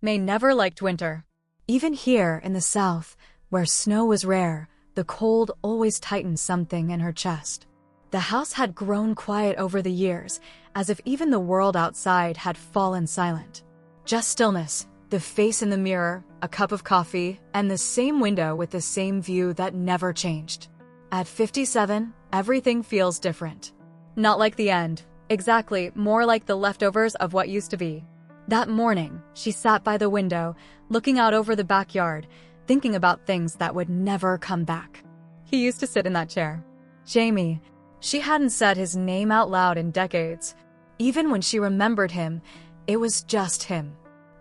May never liked winter. Even here in the South, where snow was rare, the cold always tightened something in her chest. The house had grown quiet over the years, as if even the world outside had fallen silent. Just stillness, the face in the mirror, a cup of coffee, and the same window with the same view that never changed. At 57, everything feels different. Not like the end. Exactly, more like the leftovers of what used to be. That morning, she sat by the window, looking out over the backyard, thinking about things that would never come back. He used to sit in that chair. Jamie. She hadn't said his name out loud in decades. Even when she remembered him, it was just him.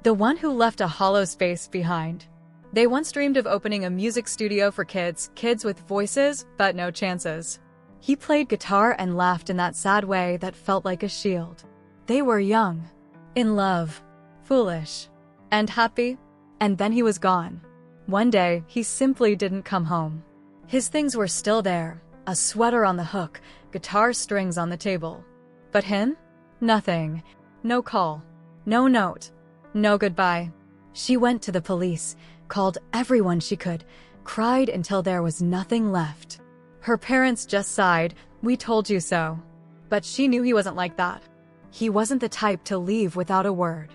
The one who left a hollow space behind. They once dreamed of opening a music studio for kids with voices, but no chances. He played guitar and laughed in that sad way that felt like a shield. They were young, in love, foolish, and happy, and then he was gone. One day, he simply didn't come home. His things were still there, a sweater on the hook, guitar strings on the table. But him? Nothing. No call. No note. No goodbye. She went to the police, called everyone she could, cried until there was nothing left. Her parents just sighed, "We told you so." But she knew he wasn't like that. He wasn't the type to leave without a word.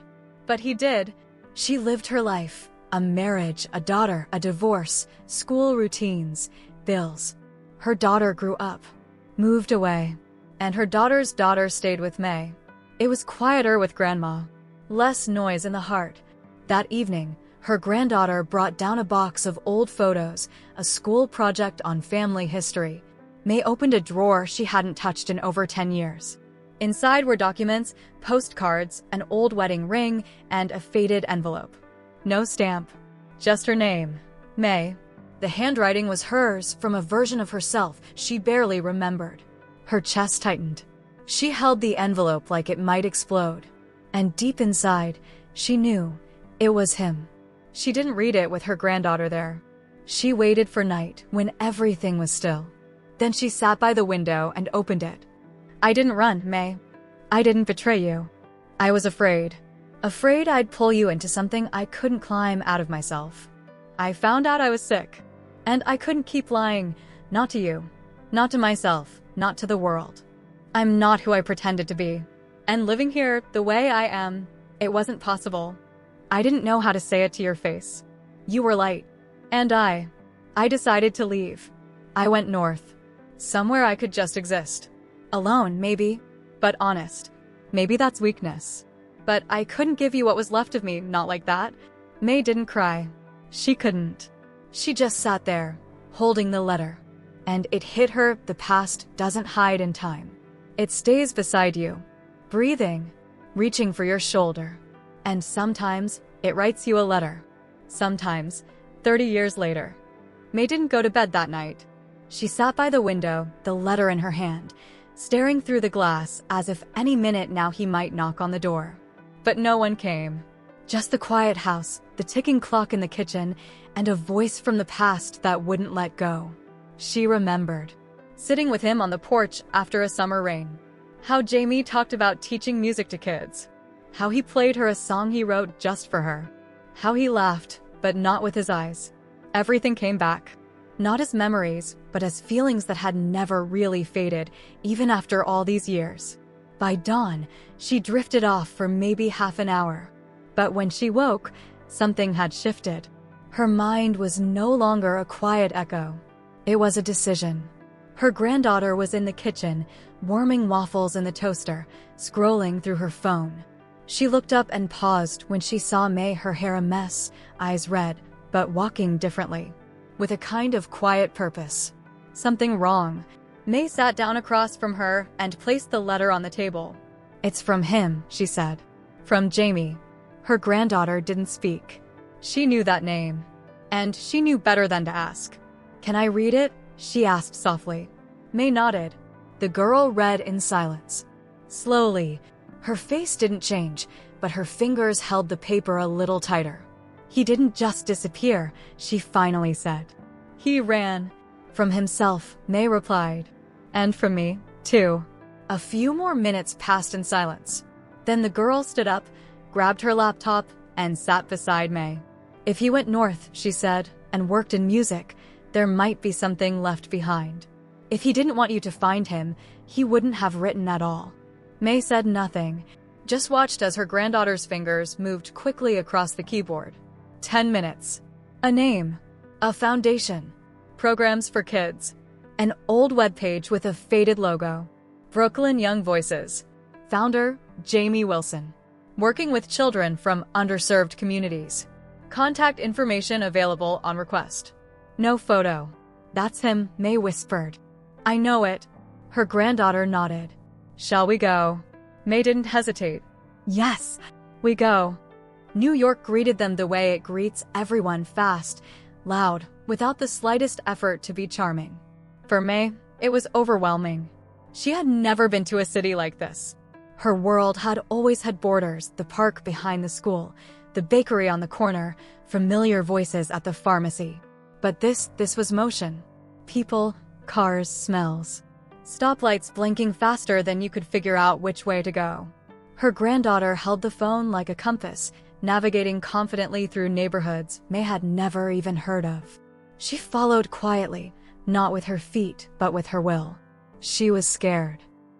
But he did. She lived her life. A marriage, a daughter, a divorce, school routines, bills. Her daughter grew up, moved away, and her daughter's daughter stayed with May. It was quieter with Grandma, less noise in the heart. That evening, her granddaughter brought down a box of old photos, a school project on family history. May opened a drawer she hadn't touched in over 10 years. Inside were documents, postcards, an old wedding ring, and a faded envelope. No stamp, just her name, May. The handwriting was hers, from a version of herself she barely remembered. Her chest tightened. She held the envelope like it might explode. And deep inside, she knew it was him. She didn't read it with her granddaughter there. She waited for night, when everything was still. Then she sat by the window and opened it. "I didn't run, May. I didn't betray you. I was afraid. Afraid I'd pull you into something I couldn't climb out of myself. I found out I was sick. And I couldn't keep lying, not to you, not to myself, not to the world. I'm not who I pretended to be. And living here the way I am, it wasn't possible. I didn't know how to say it to your face. You were light. And I decided to leave. I went north. Somewhere I could just exist. Alone, maybe, but honest. Maybe that's weakness. But I couldn't give you what was left of me, not like that." May didn't cry. She couldn't. She just sat there, holding the letter. And it hit her, the past doesn't hide in time. It stays beside you, breathing, reaching for your shoulder. And sometimes, it writes you a letter. Sometimes, 30 years later. May didn't go to bed that night. She sat by the window, the letter in her hand, staring through the glass as if any minute now he might knock on the door. But no one came. Just the quiet house, the ticking clock in the kitchen, and a voice from the past that wouldn't let go. She remembered. Sitting with him on the porch after a summer rain. How Jamie talked about teaching music to kids. How he played her a song he wrote just for her. How he laughed, but not with his eyes. Everything came back. Not as memories, but as feelings that had never really faded, even after all these years. By dawn, she drifted off for maybe half an hour. But when she woke, something had shifted. Her mind was no longer a quiet echo. It was a decision. Her granddaughter was in the kitchen, warming waffles in the toaster, scrolling through her phone. She looked up and paused when she saw May, her hair a mess, eyes red, but walking differently, with a kind of quiet purpose. Something wrong. May sat down across from her and placed the letter on the table. "It's from him," she said. "From Jamie." Her granddaughter didn't speak. She knew that name. And she knew better than to ask. "Can I read it?" she asked softly. May nodded. The girl read in silence. Slowly. Her face didn't change, but her fingers held the paper a little tighter. "He didn't just disappear," she finally said. "He ran." "From himself," May replied. "And from me, too." A few more minutes passed in silence. Then the girl stood up, grabbed her laptop, and sat beside May. If he went north, she said, and worked in music, there might be something left behind. If he didn't want you to find him, he wouldn't have written at all. May said nothing, just watched as her granddaughter's fingers moved quickly across the keyboard. 10 minutes. A name. A foundation. Programs for kids. An old webpage with a faded logo. Brooklyn Young Voices. Founder, Jamie Wilson. Working with children from underserved communities. Contact information available on request. No photo. That's him, May whispered. I know it. Her granddaughter nodded. Shall we go? May didn't hesitate. Yes, we go. New York greeted them the way it greets everyone, fast, loud, without the slightest effort to be charming. For May, it was overwhelming. She had never been to a city like this. Her world had always had borders, the park behind the school, the bakery on the corner, familiar voices at the pharmacy. But this was motion. People, cars, smells. Stoplights blinking faster than you could figure out which way to go. Her granddaughter held the phone like a compass, navigating confidently through neighborhoods May had never even heard of. She followed quietly, not with her feet, but with her will. She was scared.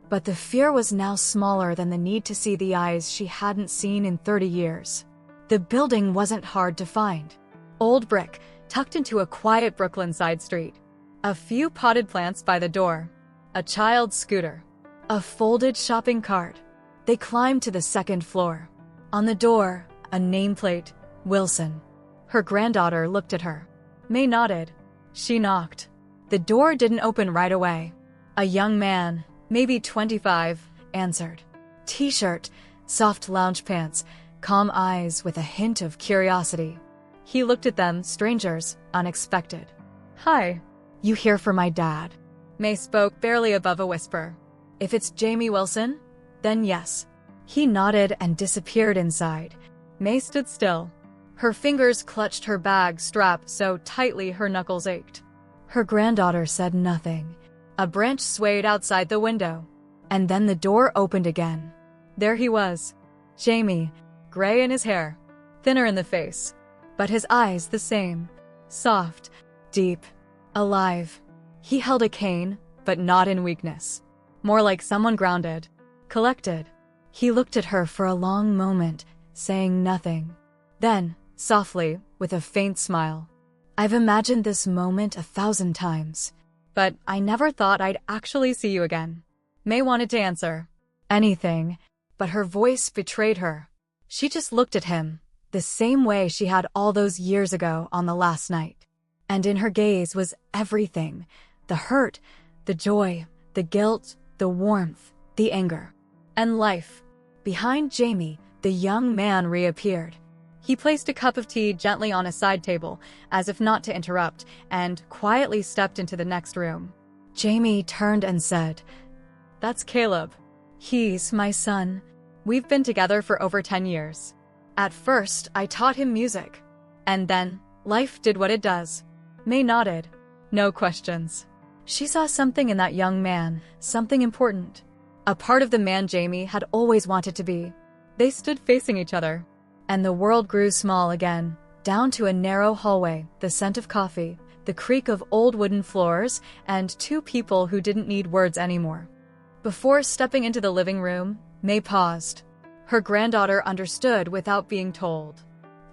But the fear was now smaller than the need to see the eyes she hadn't seen in 30 years. The building wasn't hard to find. Old brick, tucked into a quiet Brooklyn side street. A few potted plants by the door. A child's scooter. A folded shopping cart. They climbed to the second floor. On the door, a nameplate, Wilson. Her granddaughter looked at her. May nodded. She knocked. The door didn't open right away. A young man, maybe 25, answered. T-shirt, soft lounge pants, calm eyes with a hint of curiosity. He looked at them, strangers, unexpected. Hi. You here for my dad? May spoke barely above a whisper. If it's Jamie Wilson, then yes. He nodded and disappeared inside. May stood still. Her fingers clutched her bag strap so tightly her knuckles ached. Her granddaughter said nothing. A branch swayed outside the window. And then the door opened again. There he was. Jamie, gray in his hair, thinner in the face. But his eyes the same. Soft, deep, alive. He held a cane, but not in weakness. More like someone grounded, collected. He looked at her for a long moment, saying nothing. Then, softly, with a faint smile. I've imagined this moment 1,000 times. But I never thought I'd actually see you again. May wanted to answer. Anything. But her voice betrayed her. She just looked at him, the same way she had all those years ago on the last night. And in her gaze was everything. The hurt, the joy, the guilt, the warmth, the anger. And life. Behind Jamie, the young man reappeared. He placed a cup of tea gently on a side table, as if not to interrupt, and quietly stepped into the next room. Jamie turned and said, That's Caleb. He's my son. We've been together for over 10 years. At first, I taught him music. And then, life did what it does. May nodded. No questions. She saw something in that young man, something important. A part of the man Jamie had always wanted to be. They stood facing each other. And the world grew small again, down to a narrow hallway, the scent of coffee, the creak of old wooden floors, and two people who didn't need words anymore. Before stepping into the living room, May paused. Her granddaughter understood without being told.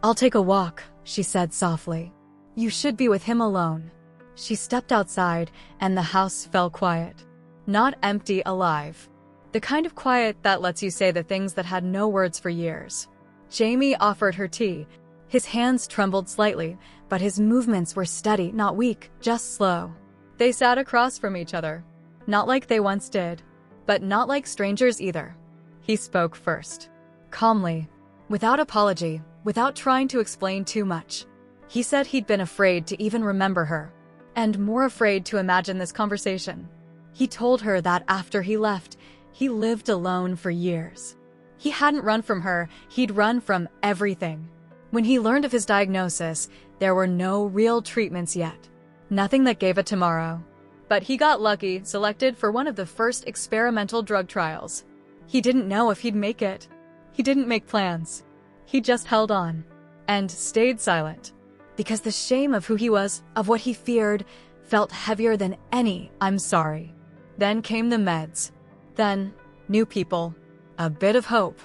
I'll take a walk, she said softly. You should be with him alone. She stepped outside, and the house fell quiet. Not empty, alive. The kind of quiet that lets you say the things that had no words for years. Jamie offered her tea. His hands trembled slightly, but his movements were steady, not weak, just slow. They sat across from each other. Not like they once did, but not like strangers either. He spoke first. Calmly, without apology, without trying to explain too much. He said he'd been afraid to even remember her, and more afraid to imagine this conversation. He told her that after he left, he lived alone for years. He hadn't run from her, he'd run from everything. When he learned of his diagnosis, there were no real treatments yet. Nothing that gave a tomorrow. But he got lucky, selected for one of the first experimental drug trials. He didn't know if he'd make it. He didn't make plans. He just held on and stayed silent because the shame of who he was, of what he feared, felt heavier than any "I'm sorry." Then came the meds. Then, new people. A bit of hope.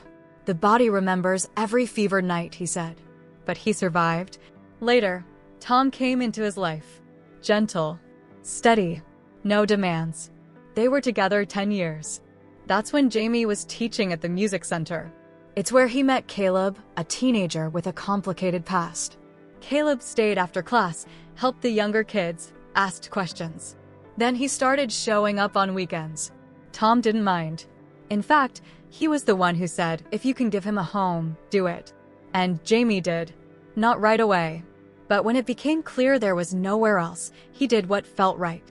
The body remembers every fevered night, he said. But he survived. Later, Tom came into his life. Gentle, steady, no demands. They were together 10 years. That's when Jamie was teaching at the music center. It's where he met Caleb, a teenager with a complicated past. Caleb stayed after class, helped the younger kids, asked questions. Then he started showing up on weekends. Tom didn't mind. In fact, he was the one who said, if you can give him a home, do it. And Jamie did. Not right away. But when it became clear there was nowhere else, he did what felt right.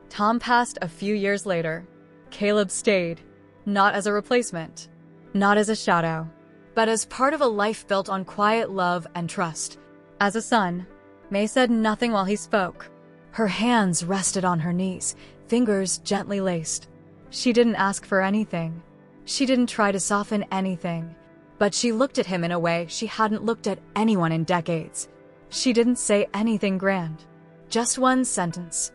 Tom passed a few years later. Caleb stayed. Not as a replacement. Not as a shadow. But as part of a life built on quiet love and trust. As a son, May said nothing while he spoke. Her hands rested on her knees, fingers gently laced. She didn't ask for anything. She didn't try to soften anything. But she looked at him in a way she hadn't looked at anyone in decades. She didn't say anything grand. Just one sentence.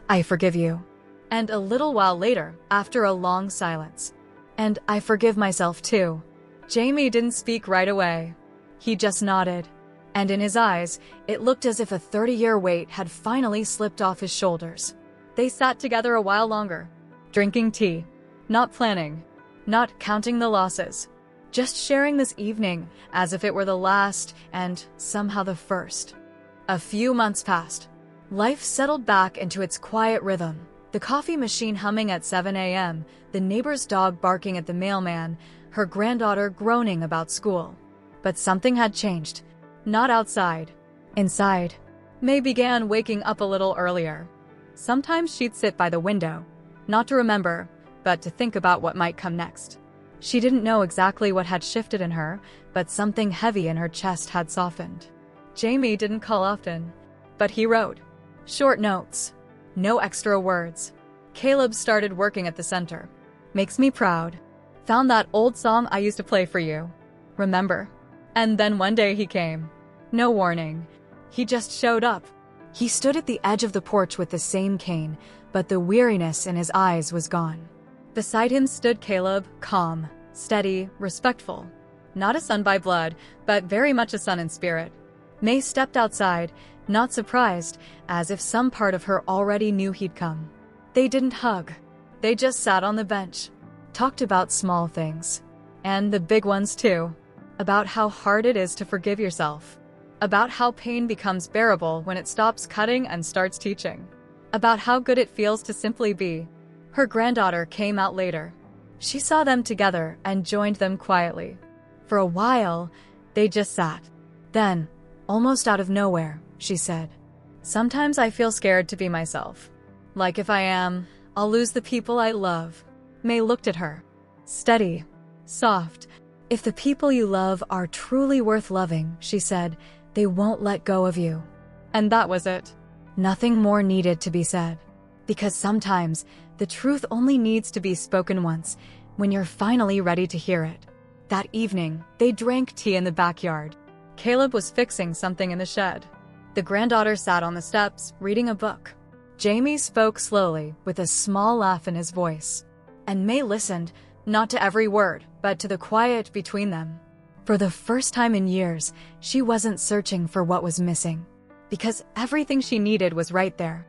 I forgive you. And a little while later, after a long silence. And I forgive myself too. Jamie didn't speak right away. He just nodded. And in his eyes, it looked as if a 30-year weight had finally slipped off his shoulders. They sat together a while longer, drinking tea, not planning, not counting the losses, just sharing this evening as if it were the last and somehow the first. A few months passed. Life settled back into its quiet rhythm. The coffee machine humming at 7 a.m., the neighbor's dog barking at the mailman, her granddaughter groaning about school. But something had changed. Not outside. Inside. May began waking up a little earlier. Sometimes she'd sit by the window, not to remember, but to think about what might come next. She didn't know exactly what had shifted in her, but something heavy in her chest had softened. Jamie didn't call often, but he wrote. Short notes. No extra words. Caleb started working at the center. Makes me proud. Found that old song I used to play for you. Remember? And then one day he came. No warning. He just showed up. He stood at the edge of the porch with the same cane, but the weariness in his eyes was gone. Beside him stood Caleb, calm, steady, respectful. Not a son by blood, but very much a son in spirit. May stepped outside, not surprised, as if some part of her already knew he'd come. They didn't hug. They just sat on the bench, talked about small things. And the big ones too. About how hard it is to forgive yourself. About how pain becomes bearable when it stops cutting and starts teaching. About how good it feels to simply be. Her granddaughter came out later. She saw them together and joined them quietly. For a while, they just sat. Then, almost out of nowhere, she said, sometimes I feel scared to be myself. Like if I am, I'll lose the people I love. May looked at her. Steady. Soft. If the people you love are truly worth loving, she said, they won't let go of you. And that was it. Nothing more needed to be said. Because sometimes, the truth only needs to be spoken once, when you're finally ready to hear it. That evening, they drank tea in the backyard. Caleb was fixing something in the shed. The granddaughter sat on the steps, reading a book. Jamie spoke slowly, with a small laugh in his voice. And May listened, not to every word, but to the quiet between them. For the first time in years, she wasn't searching for what was missing. Because everything she needed was right there.